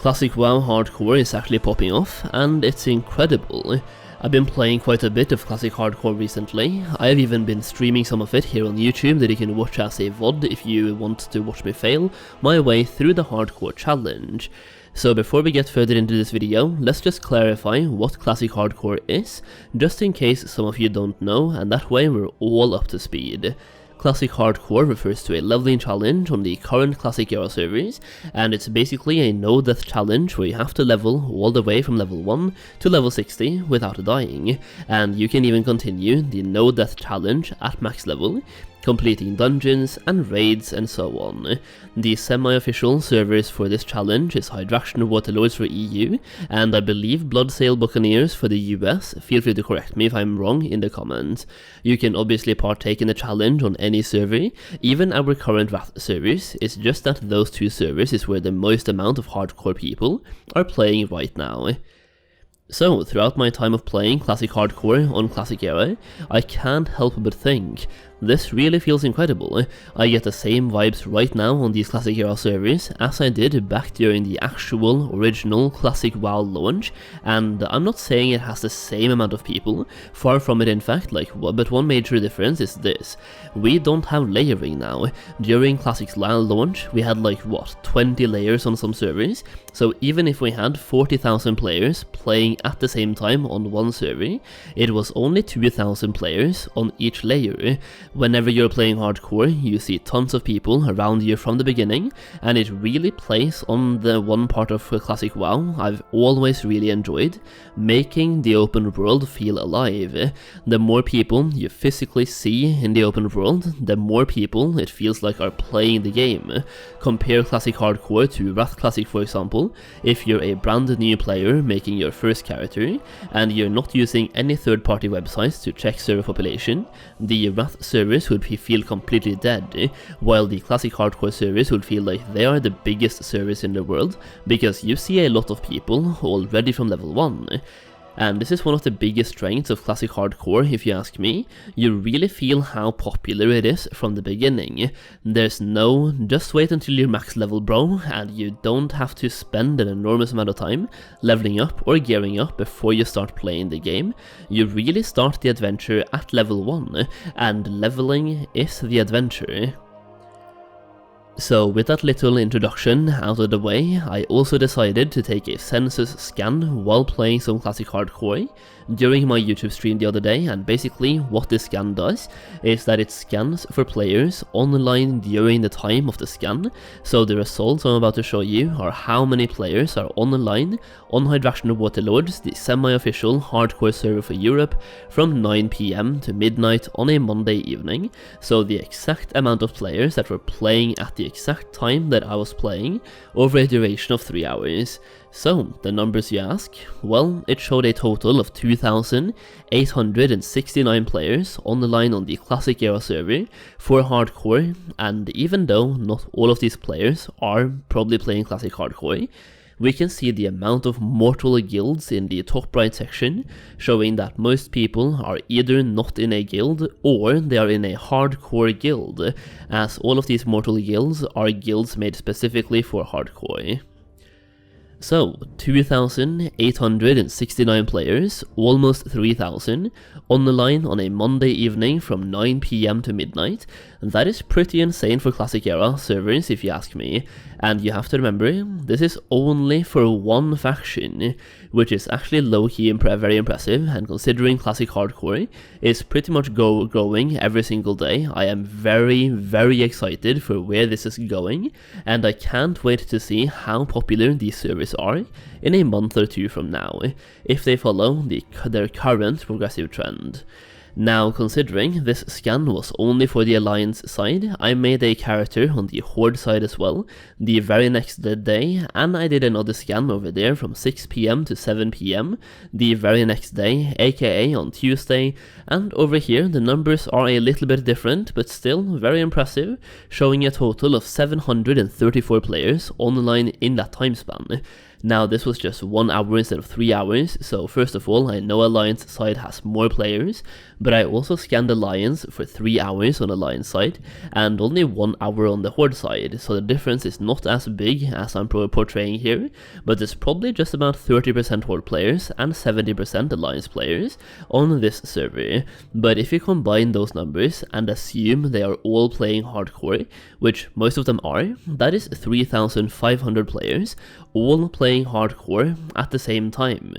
Classic WoW Hardcore is actually popping off, and it's incredible. I've been playing quite a bit of Classic Hardcore recently. I've even been streaming some of it here on YouTube that you can watch as a VOD if you want to watch me fail my way through the Hardcore challenge. So before we get further into this video, let's just clarify what Classic Hardcore is, just in case some of you don't know, and that way we're all up to speed. Classic Hardcore refers to a leveling challenge on the current Classic era servers, and it's basically a no-death challenge where you have to level all the way from level 1 to level 60 without dying, and you can even continue the no-death challenge at max level, completing dungeons and raids and so on. The semi-official servers for this challenge is Hydraction Waterlords for EU, and I believe Bloodsail Buccaneers for the US. Feel free to correct me if I'm wrong in the comments. You can obviously partake in the challenge on any server, even our current Wrath servers. It's just that those two servers is where the most amount of hardcore people are playing right now. So, throughout my time of playing Classic Hardcore on Classic Era, I can't help but think, this really feels incredible. I get the same vibes right now on these Classic Era servers as I did back during the actual original Classic WoW launch, and I'm not saying it has the same amount of people, far from it in fact, but one major difference is this: we don't have layering now. During Classic's launch, we had 20 layers on some servers, so even if we had 40,000 players playing at the same time on one server, it was only 2,000 players on each layer. Whenever you're playing hardcore, you see tons of people around you from the beginning, and it really plays on the one part of Classic WoW I've always really enjoyed, making the open world feel alive. The more people you physically see in the open world, the more people it feels like are playing the game. Compare Classic Hardcore to Wrath Classic, for example. If you're a brand new player making your first character, and you're not using any third-party websites to check server population, the Wrath servers would feel completely dead, while the Classic Hardcore servers would feel like they are the biggest servers in the world, because you see a lot of people already from level 1. And this is one of the biggest strengths of Classic Hardcore, if you ask me. You really feel how popular it is from the beginning. There's no, just wait until you're max level bro, and you don't have to spend an enormous amount of time leveling up or gearing up before you start playing the game. You really start the adventure at level 1, and leveling is the adventure. So with that little introduction out of the way, I also decided to take a Census Scan while playing some Classic Hardcore during my YouTube stream the other day, and basically what this scan does is that it scans for players online during the time of the scan. So the results I'm about to show you are how many players are online on Hydraction Waterlords, the semi-official hardcore server for Europe, from 9 PM to midnight on a Monday evening. So the exact amount of players that were playing at the exact time that I was playing over a duration of 3 hours. So, the numbers you ask? Well, it showed a total of 2,869 players online on the Classic Era server for Hardcore, and even though not all of these players are probably playing Classic Hardcore, we can see the amount of mortal guilds in the top right section, showing that most people are either not in a guild or they are in a hardcore guild, as all of these mortal guilds are guilds made specifically for hardcore. So, 2,869 players, almost 3,000, on the line on a Monday evening from 9 PM to midnight. That is pretty insane for Classic Era servers, if you ask me. And you have to remember, this is only for one faction, which is actually low-key very impressive, and considering Classic Hardcore is pretty much growing every single day, I am very, very excited for where this is going, and I can't wait to see how popular these servers are in a month or two from now, if they follow their current progressive trend. Now, considering this scan was only for the Alliance side, I made a character on the Horde side as well, the very next day, and I did another scan over there from 6 PM to 7 PM, the very next day, aka on Tuesday, and over here the numbers are a little bit different, but still very impressive, showing a total of 734 players online in that time span. Now, this was just 1 hour instead of 3 hours, so first of all, I know Alliance side has more players, But I also scanned Alliance for 3 hours on Alliance side, and only 1 hour on the Horde side, so the difference is not as big as I'm portraying here, but it's probably just about 30% Horde players and 70% Alliance players on this server. But if you combine those numbers and assume they are all playing hardcore, which most of them are, that is 3,500 players all playing hardcore at the same time.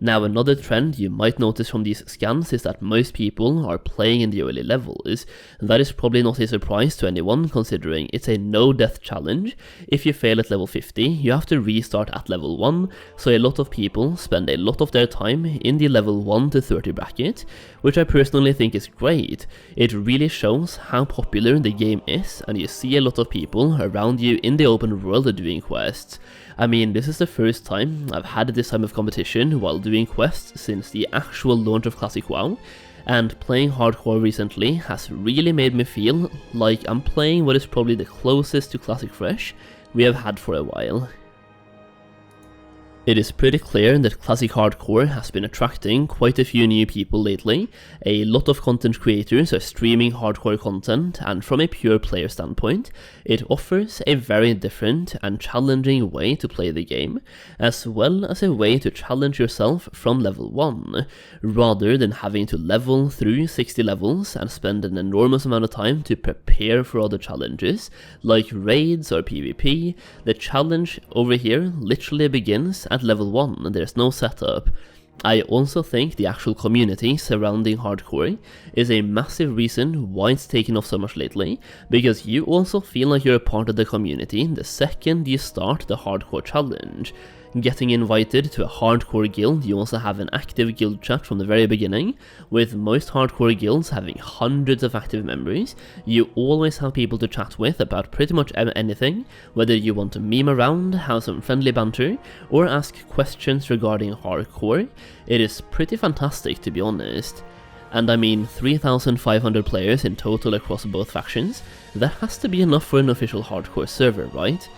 Now, another trend you might notice from these scans is that most people are playing in the early levels. That is probably not a surprise to anyone, considering it's a no-death challenge. If you fail at level 50, you have to restart at level 1, so a lot of people spend a lot of their time in the level 1 to 30 bracket, which I personally think is great. It really shows how popular the game is, and you see a lot of people around you in the open world doing quests. I mean, this is the first time I've had this type of competition while doing quests since the actual launch of Classic WoW, and playing hardcore recently has really made me feel like I'm playing what is probably the closest to Classic Fresh we have had for a while. It is pretty clear that Classic Hardcore has been attracting quite a few new people lately. A lot of content creators are streaming hardcore content, and from a pure player standpoint, it offers a very different and challenging way to play the game, as well as a way to challenge yourself from level 1, rather than having to level through 60 levels and spend an enormous amount of time to prepare for other challenges, like raids or PvP. The challenge over here literally begins at level 1, and there's no setup. I also think the actual community surrounding hardcore is a massive reason why it's taken off so much lately, because you also feel like you're a part of the community the second you start the hardcore challenge. Getting invited to a hardcore guild, you also have an active guild chat from the very beginning. With most hardcore guilds having hundreds of active members, you always have people to chat with about pretty much anything, whether you want to meme around, have some friendly banter, or ask questions regarding hardcore. It is pretty fantastic, to be honest. And I mean, 3,500 players in total across both factions, that has to be enough for an official hardcore server, right?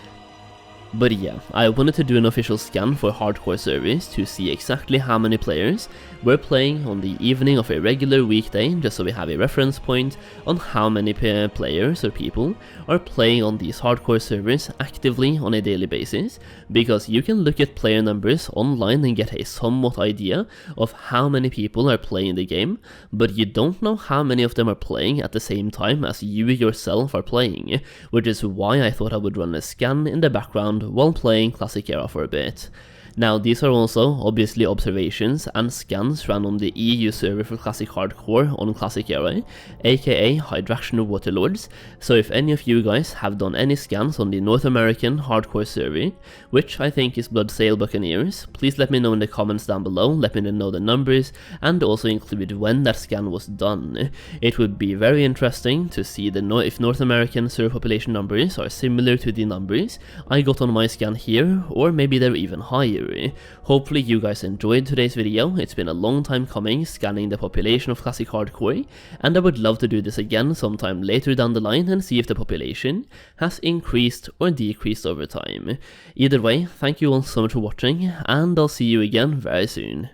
But yeah, I wanted to do an official scan for hardcore servers to see exactly how many players were playing on the evening of a regular weekday, just so we have a reference point on how many players or people are playing on these hardcore servers actively on a daily basis, because you can look at player numbers online and get a somewhat idea of how many people are playing the game, but you don't know how many of them are playing at the same time as you yourself are playing, which is why I thought I would run a scan in the background while playing Classic Era for a bit. Now, these are also obviously observations and scans ran on the EU server for Classic Hardcore on Classic Era, aka Hydraction Waterlords, so if any of you guys have done any scans on the North American Hardcore server, which I think is Bloodsail Buccaneers, please let me know in the comments down below, let me know the numbers, and also include when that scan was done. It would be very interesting to see if North American server population numbers are similar to the numbers I got on my scan here, or maybe they're even higher. Hopefully you guys enjoyed today's video. It's been a long time coming scanning the population of Classic Hardcore, and I would love to do this again sometime later down the line and see if the population has increased or decreased over time. Either way, thank you all so much for watching, and I'll see you again very soon.